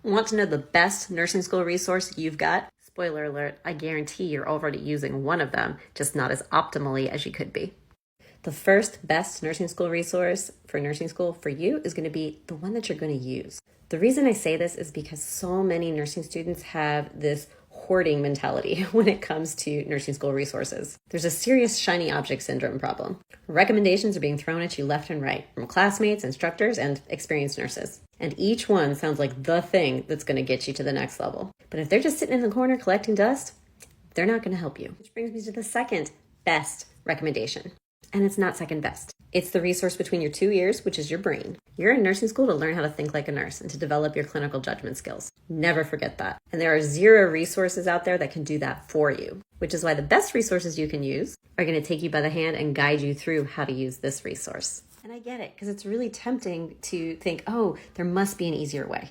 Want to know the best nursing school resource you've got? Spoiler alert, I guarantee you're already using one of them, just not as optimally as you could be. The first best nursing school resource for nursing school for you is going to be the one that you're going to use. The reason I say this is because so many nursing students have this hoarding mentality when it comes to nursing school resources. There's a serious shiny object syndrome problem. Recommendations are being thrown at you left and right from classmates, instructors, and experienced nurses. And each one sounds like the thing that's going to get you to the next level. But if they're just sitting in the corner collecting dust, they're not going to help you. Which brings me to the second best recommendation. And it's not second best. It's the resource between your two ears, which is your brain. You're in nursing school to learn how to think like a nurse and to develop your clinical judgment skills. Never forget that. And there are zero resources out there that can do that for you, which is why the best resources you can use are going to take you by the hand and guide you through how to use this resource. And I get it, because it's really tempting to think, oh, there must be an easier way.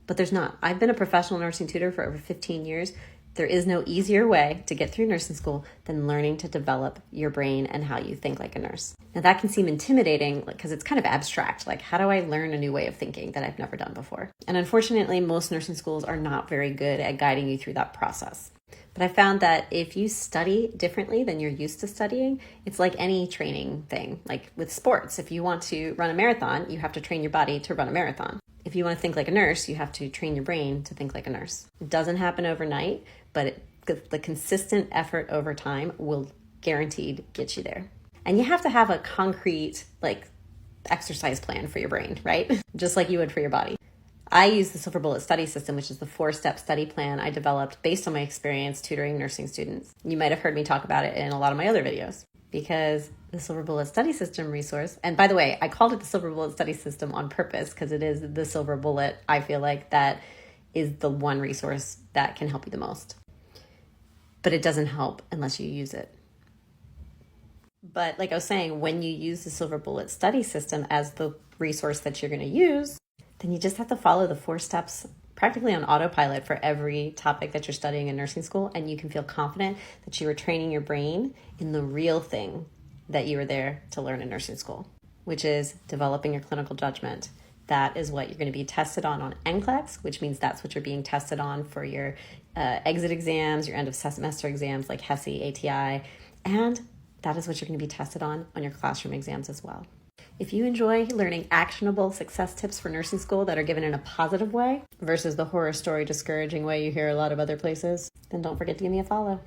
But there's not. I've been a professional nursing tutor for over 15 years. There is no easier way to get through nursing school than learning to develop your brain and how you think like a nurse. Now that can seem intimidating because it's kind of abstract. Like, how do I learn a new way of thinking that I've never done before? And unfortunately, most nursing schools are not very good at guiding you through that process. But I found that if you study differently than you're used to studying, it's like any training thing. Like with sports, if you want to run a marathon, you have to train your body to run a marathon. If you want to think like a nurse, you have to train your brain to think like a nurse. It doesn't happen overnight, but the consistent effort over time will guaranteed get you there. And you have to have a concrete exercise plan for your brain, right? Just like you would for your body. I use the Silver Bullet study system, which is the 4-step study plan I developed based on my experience tutoring nursing students. You might have heard me talk about it in a lot of my other videos, because the Silver Bullet study system resource, and by the way, I called it the Silver Bullet study system on purpose because it is the silver bullet. I feel like that is the one resource that can help you the most. But it doesn't help unless you use it. But like I was saying, when you use the Silver Bullet study system as the resource that you're going to use, then you just have to follow the 4 steps practically on autopilot for every topic that you're studying in nursing school, and you can feel confident that you are training your brain in the real thing that you were there to learn in nursing school, which is developing your clinical judgment. That is what you're going to be tested on NCLEX, which means that's what you're being tested on for your exit exams, your end of semester exams like HESI, ATI, and that is what you're going to be tested on your classroom exams as well. If you enjoy learning actionable success tips for nursing school that are given in a positive way versus the horror story discouraging way you hear a lot of other places, then don't forget to give me a follow.